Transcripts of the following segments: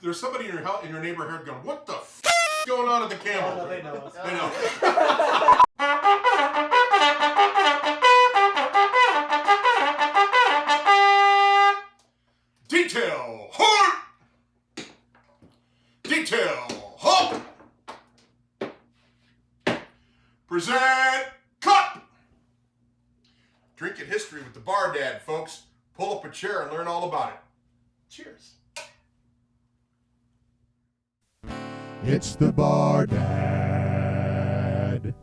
There's somebody in your neighborhood going, what the f*** is going on at the Campbell? Oh, no, they know us. They know. Detail, halt! Detail, halt! Present, cut! Drinking history with the Bar Dad, folks. Pull up a chair and learn all about it. Cheers. It's the Bar Dad.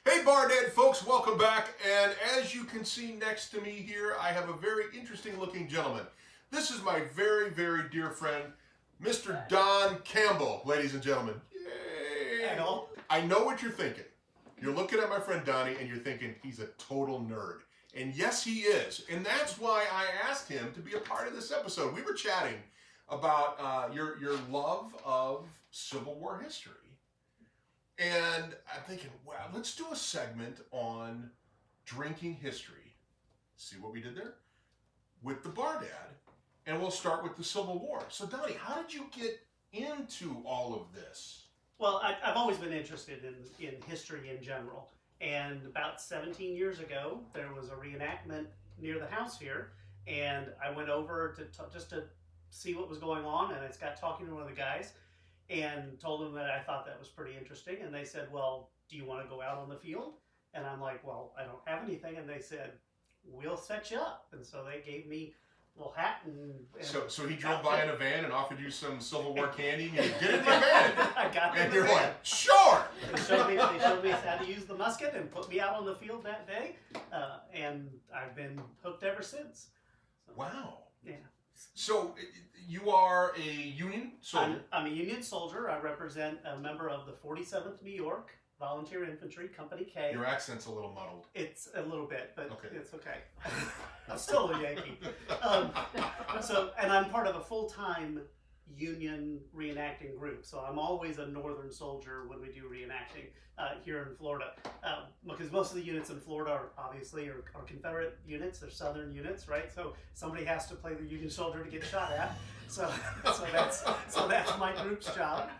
Hey Bar Dad folks, welcome back. And as you can see next to me here, I have a very interesting looking gentleman. This is my very, very dear friend, Mr. Don Campbell, ladies and gentlemen. Yay! Hello. I know what you're thinking. You're looking at my friend Donnie and you're thinking he's a total nerd. And yes, he is. And that's why I asked him to be a part of this episode. We were chatting about your love of Civil War history. And I'm thinking, wow, let's do a segment on drinking history. See what we did there? With the Bar Dad. And we'll start with the Civil War. So Donnie, how did you get into all of this? Well, I've always been interested in history in general. And about 17 years ago, there was a reenactment near the house here. And I went over just to see what was going on. And I got talking to one of the guys and told them that I thought that was pretty interesting. And they said, well, do you want to go out on the field? And I'm like, well, I don't have anything. And they said, we'll set you up. And so they gave me a little hat and so he drove by in a van and offered you some Civil War candy and you get in the van. I got in and the you're van. like, sure. They showed me how to use the musket and put me out on the field that day, and I've been hooked ever since. So, Wow. yeah. So you are a Union soldier. I'm a Union soldier. I represent a member of the 47th New York Volunteer Infantry, Company K. Your accent's a little muddled. It's a little bit, but Okay. it's okay. I'm still a Yankee. And I'm part of a full-time Union reenacting group. So I'm always a Northern soldier when we do reenacting here in Florida. Because most of the units in Florida are obviously are Confederate units. They're Southern units, right? So somebody has to play the Union soldier to get shot at. So that's my group's job.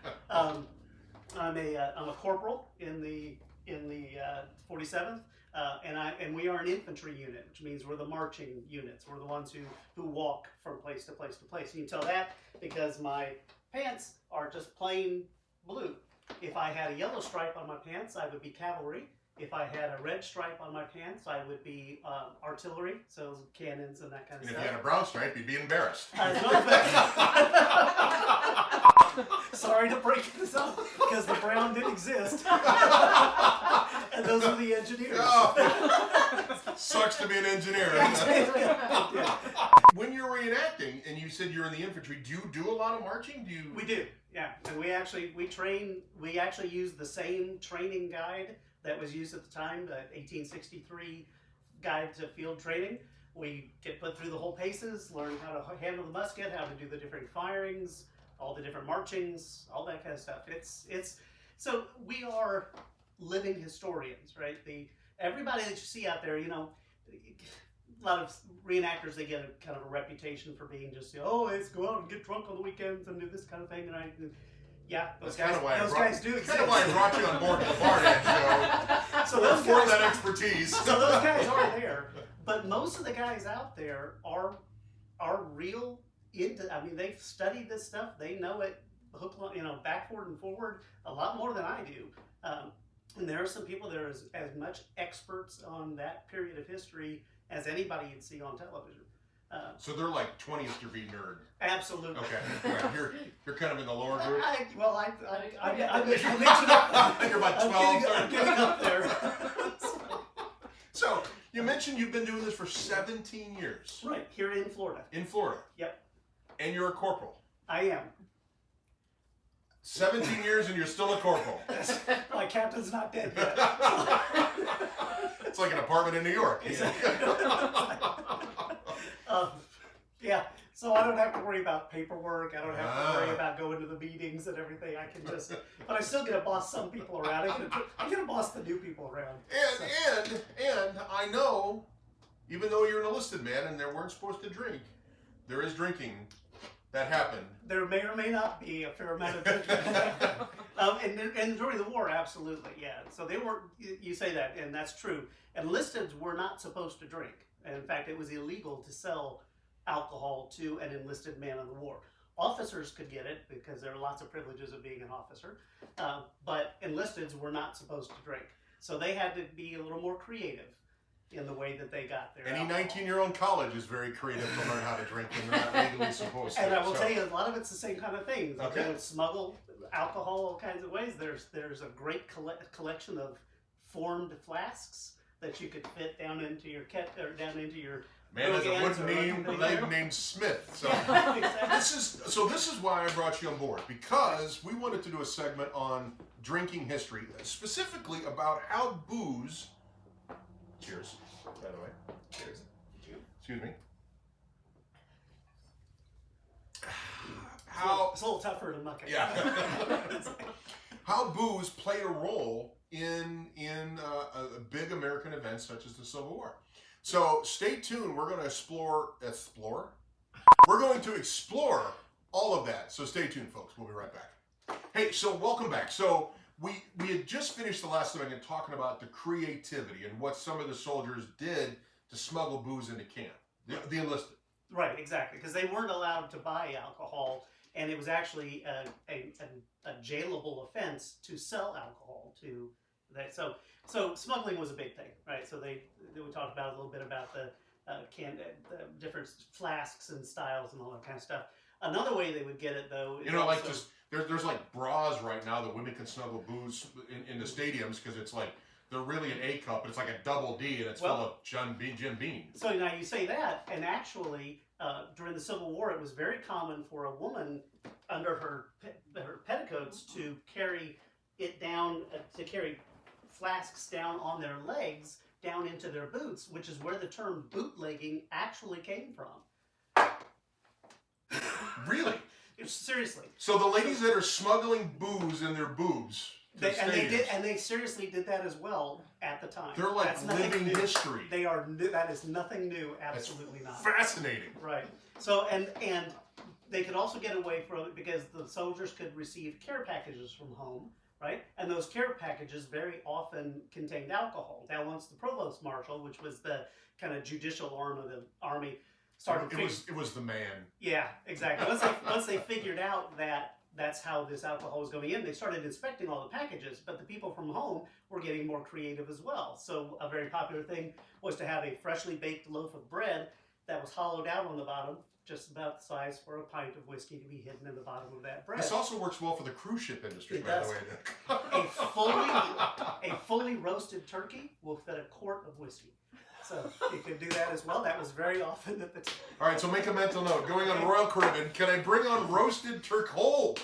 I'm a corporal in the 47th, and we are an infantry unit, which means we're the marching units. We're the ones who walk from place to place to place. You can tell that because my pants are just plain blue. If I had a yellow stripe on my pants, I would be cavalry. If I had a red stripe on my pants, I would be artillery, so cannons and that kind of And stuff. if you had a brown stripe, you'd be embarrassed. Sorry to break this up, because the brown didn't exist. And those are the engineers. Oh, sucks to be an engineer. Yeah. When you're reenacting, and you said you're in the infantry, do you do a lot of marching? We do, yeah. And we actually use the same training guide that was used at the time, the 1863 guide to field training. We get put through the whole paces, learn how to handle the musket, how to do the different firings, all the different marchings, all that kind of stuff. So we are living historians, right? Everybody that you see out there, a lot of reenactors, they get a kind of a reputation for being just, let's go out and get drunk on the weekends and do this kind of thing. And those guys do exist. That's kind of why I brought you on board to the Bar Dad show. So those guys, that expertise. So those guys are there, but most of the guys out there are real into. I mean, they've studied this stuff. They know it, backward and forward a lot more than I do. And there are some people that are as much experts on that period of history as anybody you'd see on television. So they're like 20th degree nerd. Absolutely. Okay. Right. You're kind of in the lower group. I'm about 12. I'm getting up there. So you mentioned you've been doing this for 17 years. Right, here in Florida. In Florida. Yep. And you're a corporal. I am. 17 years and you're still a corporal. My captain's not dead yet. It's like an apartment in New York. Yeah, so I don't have to worry about paperwork. I don't have to worry about going to the meetings and everything. I can just, but I still get to boss some people around. I get to boss the new people around. And I know, even though you're an enlisted man and they weren't supposed to drink, there is drinking that happened. There may or may not be a fair amount of drinking. And during the war, absolutely, yeah. So they weren't, you say that, and that's true. Enlisteds were not supposed to drink. And in fact, it was illegal to sell alcohol to an enlisted man in the war. Officers could get it because there are lots of privileges of being an officer, but enlisteds were not supposed to drink. So they had to be a little more creative in the way that they got their Any alcohol. 19-year-old in college is very creative to learn how to drink when they're not legally supposed to. And I will tell you, a lot of it's the same kind of things. Okay. They would smuggle alcohol all kinds of ways. There's a great collection of formed flasks that you could fit down into your down into your. Man has a Brogans wooden or leg named Smith. So Exactly. this is why I brought you on board, because we wanted to do a segment on drinking history, specifically about how booze. Cheers, by the way. Cheers. Excuse me. How It's a little tougher to muck it. Yeah. How booze played a role in big American events such as the Civil War. So stay tuned. We're going to explore. We're going to explore all of that. So stay tuned, folks. We'll be right back. Hey, so welcome back. So we had just finished the last segment talking about the creativity and what some of the soldiers did to smuggle booze into camp. The enlisted. Right, exactly, because they weren't allowed to buy alcohol, and it was actually a jailable offense to sell alcohol to that. So smuggling was a big thing, right? So we talked about a little bit about the different flasks and styles and all that kind of stuff. Another way they would get it, though, is like just there's like bras right now that women can smuggle booze in the stadiums because it's like they're really an A cup, but it's like a double D and it's full of Jim Beam. So now you say that, and actually during the Civil War, it was very common for a woman under her petticoats to carry it down, to carry flasks down on their legs, down into their boots, which is where the term bootlegging actually came from. Really? Seriously. So the ladies that are smuggling booze in their boobs. They seriously did that as well at the time. They're like That's nothing living new. history. They are new. That is nothing new. Absolutely not. Fascinating. Right. So and they could also get away from it because the soldiers could receive care packages from home, right? And those care packages very often contained alcohol. Now, once the provost marshal, which was the kind of judicial arm of the army, started. It was the man. Yeah, exactly. Once they figured out that that's how this alcohol was going in, they started inspecting all the packages, but the people from home were getting more creative as well. So a very popular thing was to have a freshly baked loaf of bread that was hollowed out on the bottom, just about the size for a pint of whiskey to be hidden in the bottom of that bread. This also works well for the cruise ship industry, It by does. the way. A fully roasted turkey will fit a quart of whiskey. So you could do that as well. That was very often at the time. All right, so make a mental note. Going on Royal Caribbean, can I bring on roasted turkey? Whole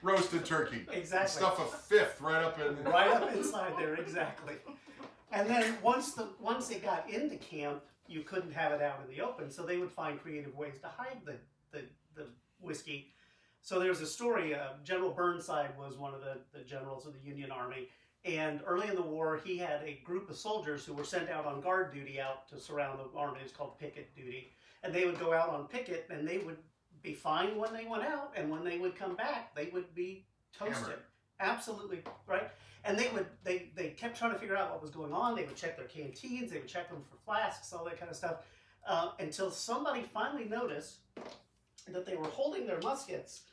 roasted turkey. Exactly. Stuff a fifth right up in. Right up inside there, exactly. And then once it got into camp, you couldn't have it out in the open, so they would find creative ways to hide the whiskey. So there's a story. General Burnside was one of the generals of the Union Army. And early in the war, he had a group of soldiers who were sent out on guard duty out to surround the army. It's called picket duty. And they would go out on picket, and they would be fine when they went out, and when they would come back, they would be toasted. Hammered. Absolutely, right? And they kept trying to figure out what was going on. They would check their canteens, they would check them for flasks, all that kind of stuff, until somebody finally noticed that they were holding their muskets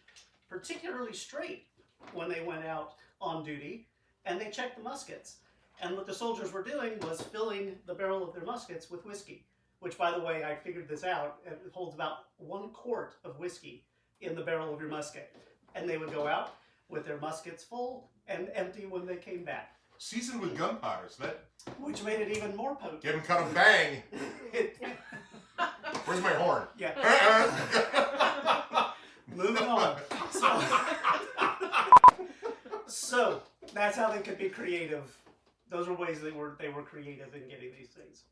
particularly straight when they went out on duty. And they checked the muskets. And what the soldiers were doing was filling the barrel of their muskets with whiskey, which, by the way, I figured this out. It holds about 1 quart of whiskey in the barrel of your musket. And they would go out with their muskets full and empty when they came back. Seasoned with gunpowder, so that. Which made it even more potent. Give him kind of bang. Where's my horn? Yeah. Moving on. So that's how they could be creative. Those were ways they were creative in getting these things.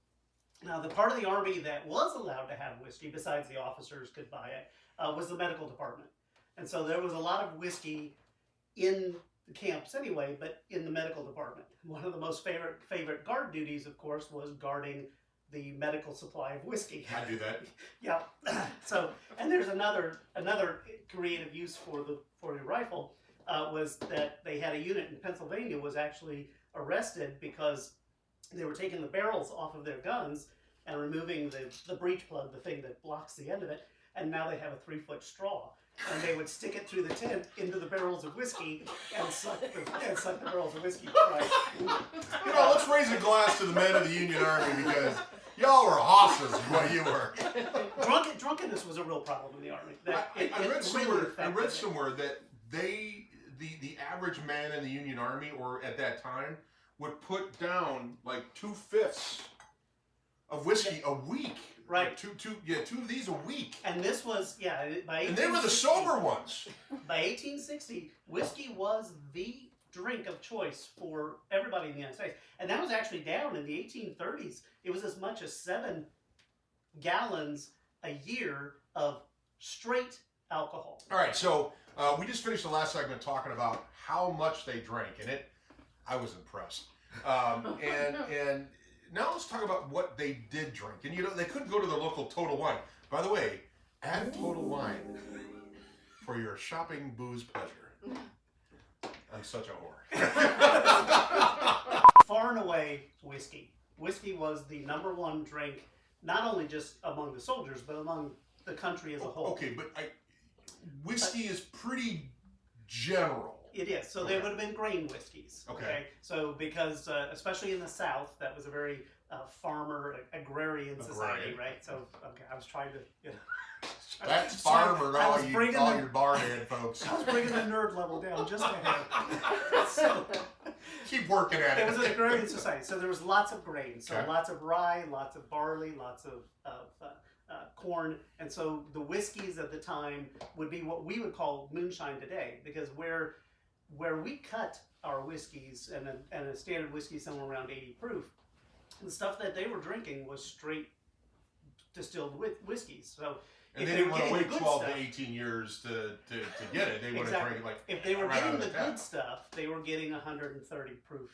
Now, the part of the army that was allowed to have whiskey, besides the officers could buy it, was the medical department. And so there was a lot of whiskey in the camps anyway, but in the medical department. One of the most favorite guard duties, of course, was guarding the medical supply of whiskey. I do that. Yeah. So, and there's another creative use for the rifle was that they had a unit in Pennsylvania was actually arrested because they were taking the barrels off of their guns and removing the breech plug, the thing that blocks the end of it, and now they have a 3-foot straw. And they would stick it through the tent into the barrels of whiskey and suck the barrels of whiskey. Right? You know, let's raise a glass to the men of the Union Army because y'all were hosses is what you were. Drunkenness was a real problem in the Army. I read somewhere that the average man in the Union Army, or at that time, would put down like 2/5 of whiskey a week. Right. Like two of these a week. And this was, and they were the sober ones. By 1860, whiskey was the drink of choice for everybody in the United States. And that was actually down in the 1830s. It was as much as 7 gallons a year of straight alcohol. All right, so we just finished the last segment talking about how much they drank, and I was impressed. And now let's talk about what they did drink. And they couldn't go to the local Total Wine. By the way, add Total Wine for your shopping booze pleasure. I'm such a whore. Far and away, whiskey. Whiskey was the #1 drink, not only just among the soldiers, but among the country as a whole. Okay, but whiskey is pretty general. It is. So they would have been grain whiskeys. Okay. So because, especially in the South, that was a very farmer, agrarian society, right? So, I was trying to, That's farmer, all your barhead folks. I was bringing the nerd level down just a hair. So, keep working at it. It was an agrarian society. So there was lots of grain. So Okay. lots of rye, lots of barley, lots of corn. And so the whiskeys at the time would be what we would call moonshine today, because where we cut our whiskeys and a standard whiskey somewhere around 80 proof, the stuff that they were drinking was straight distilled whiskeys. So and they didn't want to wait 12 to 18 years to get it. They would have drank it like if they were right getting out of the good stuff, they were getting 130 proof.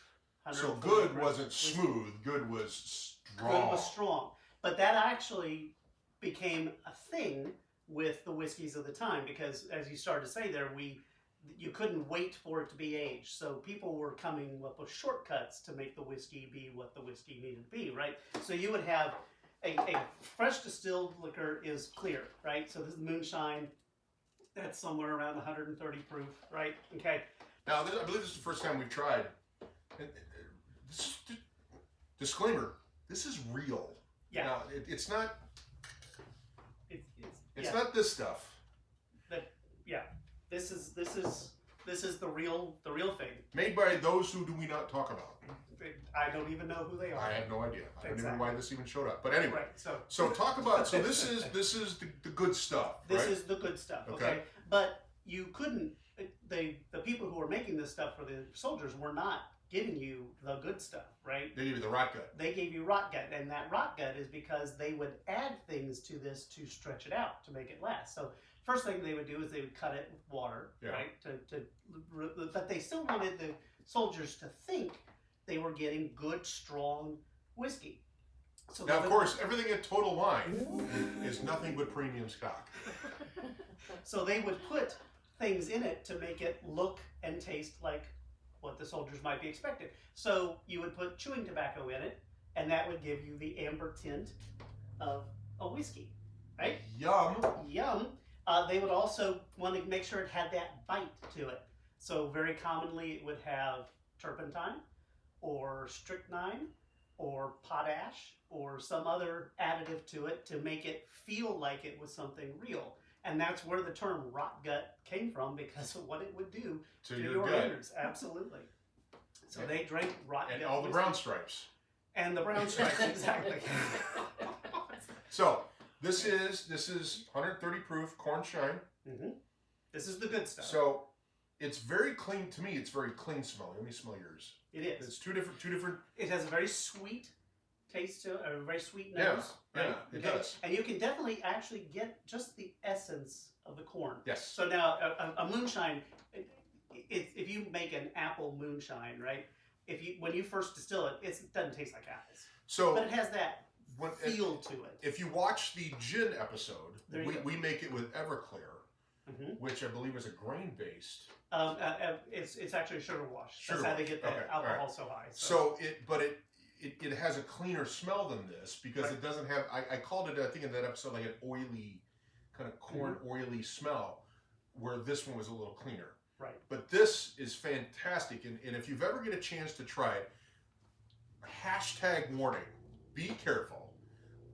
So good wasn't smooth. Good was strong. Good was strong. But that actually became a thing with the whiskeys of the time because, as you started to say there, you couldn't wait for it to be aged. So people were coming up with shortcuts to make the whiskey be what the whiskey needed to be, right? So you would have a fresh distilled liquor is clear, right? So this is moonshine. That's somewhere around 130 proof, right? Okay. Now, I believe this is the first time we've tried. Disclaimer: this is real. Yeah. Now, it's not. It's not this stuff. This is the real thing. Made by those who do we not talk about. I don't even know who they are. I have no idea. I don't even know Exactly. why this even showed up. But anyway, Right. so talk about. So this is the good stuff. This right? is the good stuff. Okay. Okay. But you couldn't. The people who were making this stuff for the soldiers were not giving you the good stuff, right? They give you the rot gut. They gave you rot gut, and that rot gut is because they would add things to this to stretch it out to make it last. So first thing they would do is they would cut it with water, Yeah. right? But they still wanted the soldiers to think they were getting good, strong whiskey. So Now, of course, everything at Total Wine is nothing but premium stock. So they would put things in it to make it look and taste like what the soldiers might be expected. So you would put chewing tobacco in it, and that would give you the amber tint of a whiskey, right? Yum. Yum. They would also want to make sure it had that bite to it. So very commonly it would have turpentine or strychnine or potash or some other additive to it to make it feel like it was something real. And that's where the term rot gut came from, because of what it would do to your gut. innards. Absolutely. So they drank rot gut. And all the whiskey. brown stripes. And the brown stripes, exactly. So this is 130 proof corn shine. Mm-hmm. This is the good stuff. So it's very clean to me. It's very clean smelling. Let me smell yours. It is. It's two different. It has a very sweet taste to it, a very sweet Yeah, nose. yeah, right? it does. And you can definitely actually get just the essence of the corn. Yes. So now a moonshine, if you make an apple moonshine, right? When you first distill it, it doesn't taste like apples. So But it has that feel to it. If you watch the gin episode, we make it with Everclear, which I believe is a grain-based. It's actually a sugar wash. Sugar That's how they wash. get the Okay, alcohol so high. It has a cleaner smell than this because it doesn't have. I called it, I think in that episode, like an oily, kind of corn oily smell, where this one was a little cleaner. Right. But this is fantastic, and if you've ever get a chance to try it, #warning, be careful.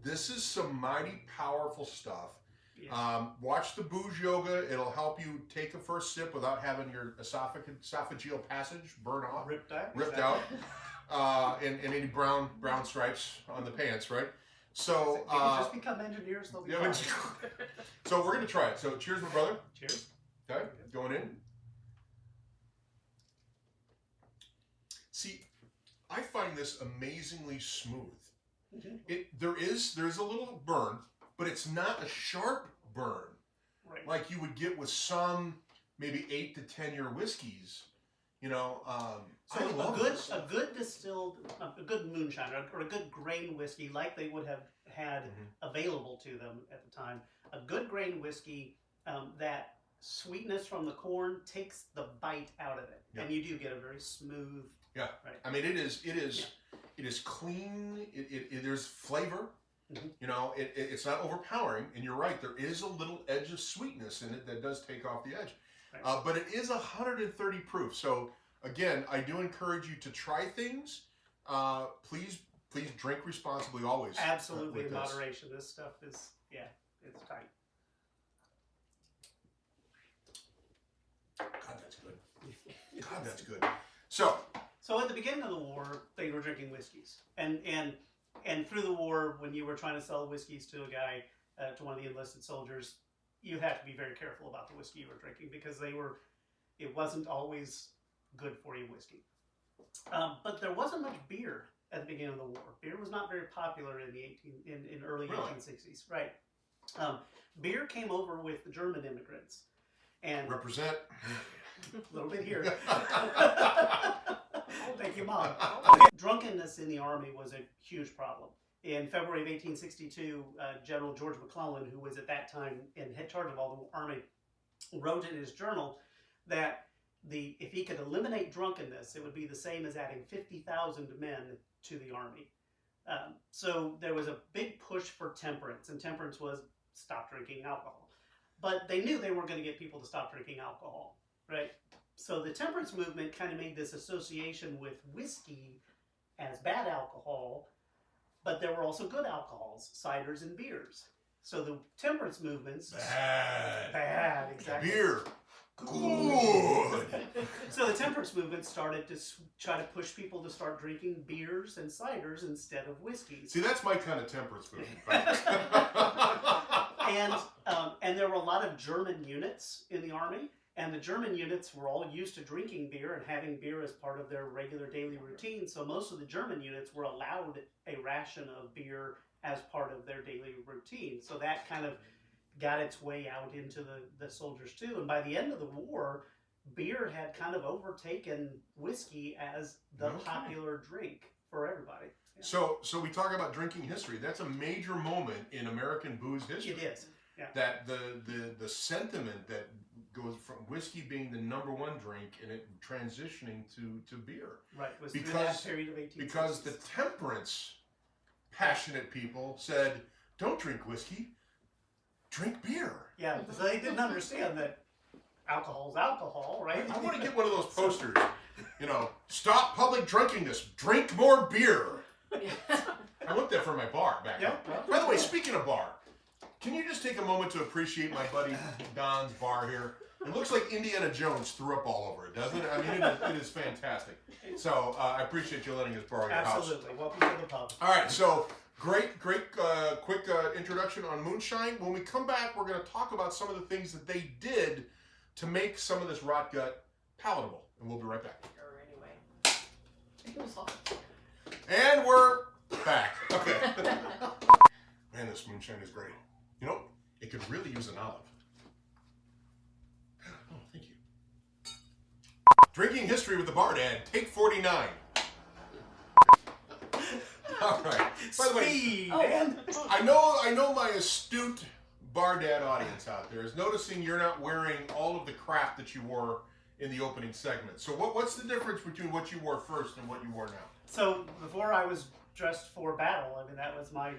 This is some mighty powerful stuff. Yeah. Watch the booze yoga. It'll help you take a first sip without having your esophageal passage burn off. Ripped out. And any brown stripes on the pants, right? So they can just become engineers. They'll be fine. So we're gonna try it. So cheers, my brother. Cheers. Okay, going in. See, I find this amazingly smooth. There's a little burn, but it's not a sharp burn like you would get with some maybe 8 to 10 year whiskeys. You know, so a good moonshine or a good grain whiskey, like they would have had available to them at the time. A good grain whiskey, that sweetness from the corn takes the bite out of it, and you do get a very smooth. Yeah, right. I mean, it is clean. There's flavor. You know, it's not overpowering, and you're right. There is a little edge of sweetness in it that does take off the edge. Right. But it is 130 proof. So again, I do encourage you to try things. Please drink responsibly always. Absolutely in moderation. This stuff is it's tight. God, that's good. God, that's good. So at the beginning of the war, they were drinking whiskeys, and through the war, when you were trying to sell whiskeys to a guy, to one of the enlisted soldiers, you had to be very careful about the whiskey you were drinking because it wasn't always good for you whiskey. But there wasn't much beer at the beginning of the war. Beer was not very popular in early 1860s, right? Beer came over with the German immigrants, and represent a little bit here. Thank you, Mom. Drunkenness in the Army was a huge problem. In February of 1862, General George McClellan, who was at that time in charge of all the Army, wrote in his journal that if he could eliminate drunkenness, it would be the same as adding 50,000 men to the Army. So there was a big push for temperance, and temperance was stop drinking alcohol. But they knew they weren't going to get people to stop drinking alcohol, right? So the temperance movement kind of made this association with whiskey as bad alcohol, but there were also good alcohols, ciders and beers. So the temperance movements... Bad, exactly. Beer. Good. So the temperance movement started to try to push people to start drinking beers and ciders instead of whiskeys. See, that's my kind of temperance movement. And there were a lot of German units in the Army, and the German units were all used to drinking beer and having beer as part of their regular daily routine. So most of the German units were allowed a ration of beer as part of their daily routine. So that kind of got its way out into the soldiers too. And by the end of the war, beer had kind of overtaken whiskey as the popular drink for everybody. Yeah. So we talk about drinking history. That's a major moment in American booze history. It is. Yeah. That the sentiment that goes from whiskey being the #1 drink and it transitioning to beer. Right. Was because that period of 1860s. Because the temperance passionate people said, don't drink whiskey, drink beer. Yeah, so they didn't understand that alcohol's alcohol, right? I want to get one of those posters. You know, stop public drunkenness, drink more beer. I want that for my bar back then. By the way, speaking of bar, can you just take a moment to appreciate my buddy Don's bar here? It looks like Indiana Jones threw up all over it, doesn't it? I mean, it is fantastic. So I appreciate you letting us borrow your house. Absolutely. Welcome to the pub. All right, so great quick introduction on moonshine. When we come back, we're going to talk about some of the things that they did to make some of this rot gut palatable. And we'll be right back. And we're back. Okay. Man, this moonshine is great. You know, it could really use an olive. Oh, thank you. Drinking history with the Bard ad, take 49. All right. By the way, Speed. Oh. And I know my astute Bar Dad audience out there is noticing you're not wearing all of the crap that you wore in the opening segment. So what's the difference between what you wore first and what you wore now? so before I was dressed for battle, I mean that was my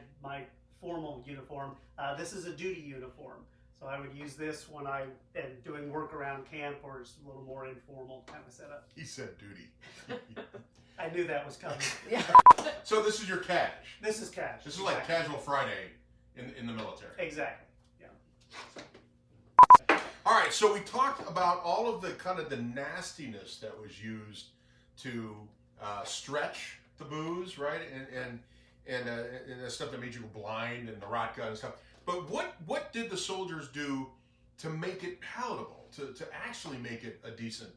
formal uniform. This is a duty uniform. So I would use this when I am doing work around camp or it's a little more informal kind of setup. He said duty. I knew that was coming. Yeah. So this is your cash. This is cash. This is like Casual Friday in the military. Exactly. All right, so we talked about all of the kind of the nastiness that was used to stretch the booze, right? And the stuff that made you go blind and the rot gun and stuff. But what did the soldiers do to make it palatable, to actually make it a decent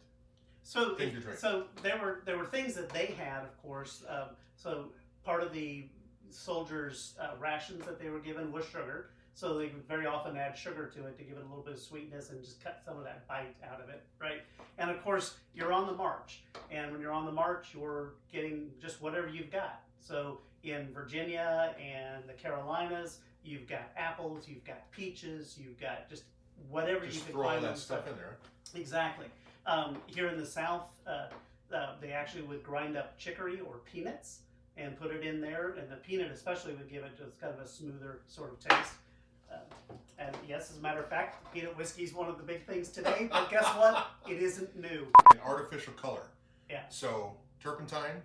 thing to drink? So there were things that they had, of course. So part of the soldiers' rations that they were given was sugar. So they would very often add sugar to it to give it a little bit of sweetness and just cut some of that bite out of it, right? And of course, you're on the march. And when you're on the march, you're getting just whatever you've got. So in Virginia and the Carolinas, you've got apples, you've got peaches, you've got just whatever Just you can throw all find. that stuff in there. Exactly. Here in the South, they actually would grind up chicory or peanuts and put it in there. And the peanut especially would give it just kind of a smoother sort of taste. And yes, as a matter of fact, peanut whiskey is one of the big things today, but guess what? It isn't new. An artificial color. Yeah. So turpentine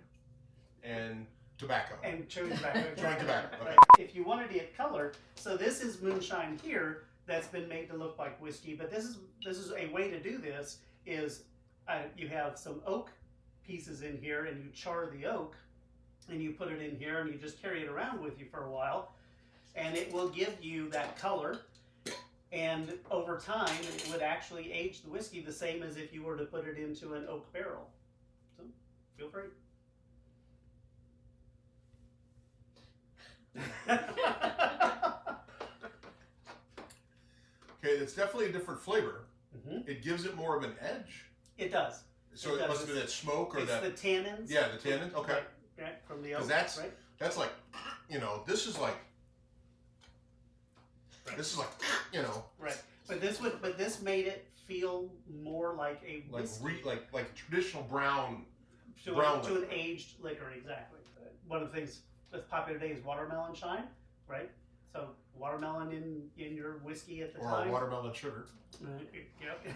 and tobacco. And chewing tobacco. Chewing tobacco, okay. Right. If you wanted to get color, so this is moonshine here that's been made to look like whiskey, but this is a way to do this is you have some oak pieces in here and you char the oak and you put it in here and you just carry it around with you for a while. And it will give you that color, and over time, it would actually age the whiskey the same as if you were to put it into an oak barrel. So, feel free. Okay, it's definitely a different flavor. Mm-hmm. It gives it more of an edge. It does. So it must be that smoke or it's that. the tannins. Yeah, the tannins. Okay, Right, from the oak. that's right. that's like, this is like. This is like, Right, but this made it feel more like a like whiskey. like traditional brown. to brown an liquor. aged liquor, exactly. One of the things that's popular today is watermelon shine, right? So watermelon in your whiskey at the Or time. watermelon sugar. Yep.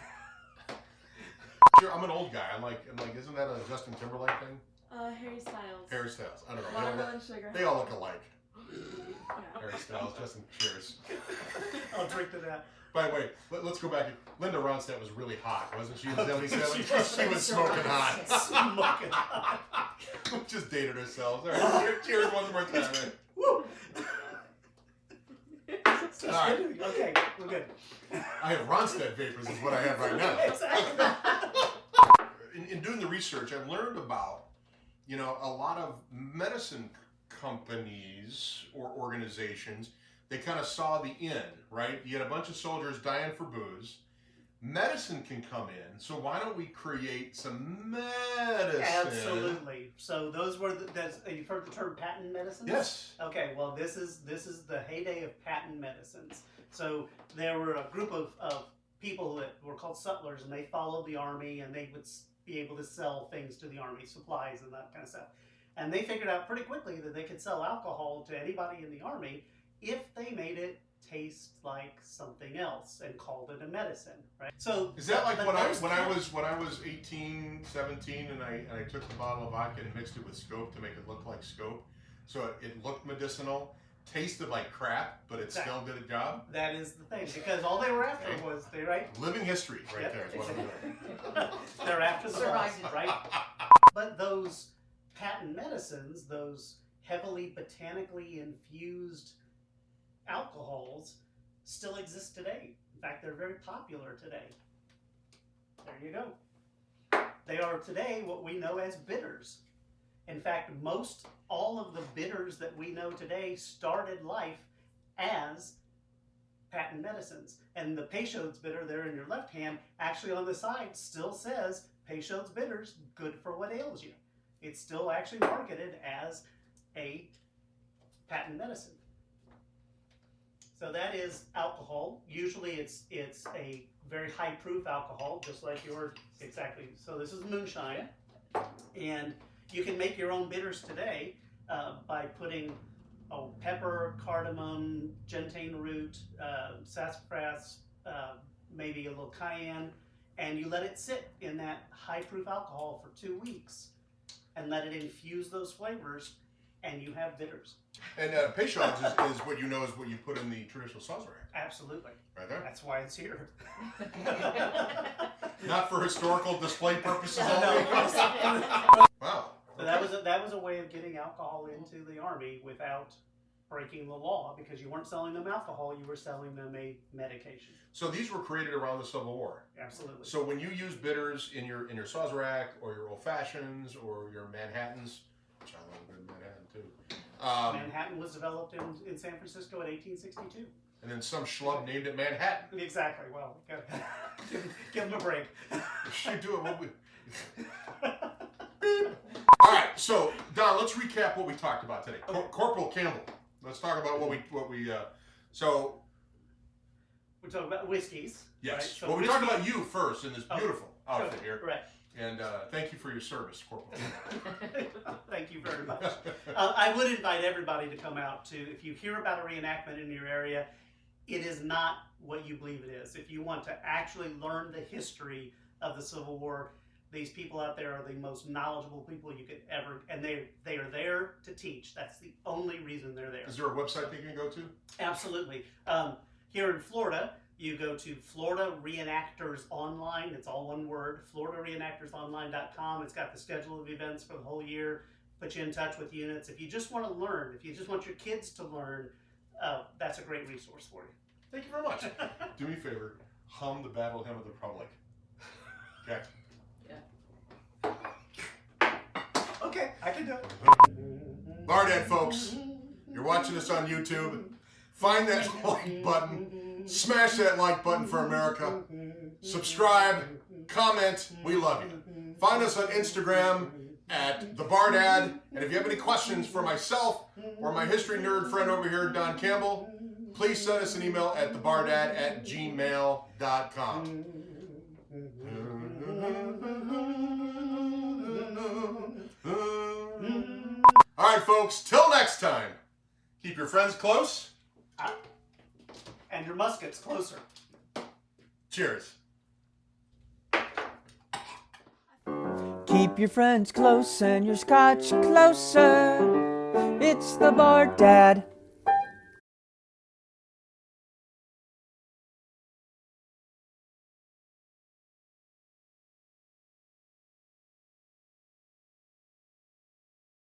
Sure, I'm an old guy. I'm like, isn't that a Justin Timberlake thing? Harry Styles. Harry Styles. I don't know. Watermelon sugar. They all look alike. Yeah. Harry Styles, Justin. Cheers. I'll drink to that. By the way, let's go back. Linda Ronstadt was really hot, wasn't she? In '77, She she was smoking hot. Smoking hot. Just dated herself. All right, cheers one more time. Right? Woo. All right. Okay, we're good. I have Ronstadt vapors is what I have right now. Exactly. In doing the research, I've learned about, a lot of medicine companies or organizations, they kind of saw the end, right? You had a bunch of soldiers dying for booze. Medicine can come in, so why don't we create some medicine? Absolutely. So those were you've heard the term patent medicines? Yes. Okay, well this is the heyday of patent medicines. So there were a group of people that were called sutlers, and they followed the army, and they would be able to sell things to the army, supplies and that kind of stuff. And they figured out pretty quickly that they could sell alcohol to anybody in the army if they made it taste like something else and called it a medicine, right? So Is that like but when I those was 18, 17, and I took the bottle of vodka and mixed it with Scope to make it look like Scope, so it looked medicinal, tasted like crap, but it still did a job. that is the thing, because all they were after Okay. was right. Living history, right Yep, there is what I'm doing. They're after the Survived boss, it. right? But those patent medicines, those heavily botanically infused alcohols, still exist today. In fact, they're very popular today. There you go. They are today what we know as bitters. In fact, all of the bitters that we know today started life as patent medicines. And the Peychaud's bitter there in your left hand, actually on the side, still says Peychaud's bitters, good for what ails you. It's still actually marketed as a patent medicine. So that is alcohol. Usually it's a very high proof alcohol, just like your, exactly. So this is moonshine. And you can make your own bitters today by putting pepper, cardamom, gentian root, sassafras, maybe a little cayenne, and you let it sit in that high proof alcohol for 2 weeks and let it infuse those flavors, and you have bitters. And Peychaud's is what you know is what you put in the traditional sausage. Absolutely. Right there. That's why it's here. Not for historical display purposes No. only. Wow. So that was a way of getting alcohol into the Army without breaking the law, because you weren't selling them alcohol, you were selling them a medication. So these were created around the Civil War. Absolutely. So when you use bitters in your Sazerac or your Old Fashions or your Manhattans, which I love a good Manhattan too. Manhattan was developed in San Francisco in 1862. And then some schlub named it Manhattan. Exactly. Well, give him a break. Should do it. What we... All right. So Don, let's recap what we talked about today. Okay. Corporal Campbell. Let's talk about what we. So We're talking about whiskeys. yes. Right? So Well, we talked about you first in this beautiful outfit sure, here. Right. And thank you for your service, Corporal. Thank you very much. I would invite everybody to come out to, if you hear about a reenactment in your area, it is not what you believe it is. If you want to actually learn the history of the Civil War, these people out there are the most knowledgeable people you could ever, and they are there to teach. That's the only reason they're there. Is there a website they can go to? Absolutely. Here in Florida, you go to Florida Reenactors Online. It's all one word, FloridaReenactorsOnline.com. It's got the schedule of events for the whole year, put you in touch with units. If you just want to learn, if you just want your kids to learn, that's a great resource for you. Thank you very much. Do me a favor, hum the Battle Hymn of the Republic. Okay. Okay, I can do it. Bardad folks, you're watching us on YouTube. Find that like button. Smash that like button for America. Subscribe. Comment. We love you. Find us on Instagram at The Bardad. And if you have any questions for myself or my history nerd friend over here, Don Campbell, please send us an email at thebardad@gmail.com. All right, folks, till next time, keep your friends close. And your muskets closer. Cheers. Keep your friends close and your scotch closer. It's the Bardad.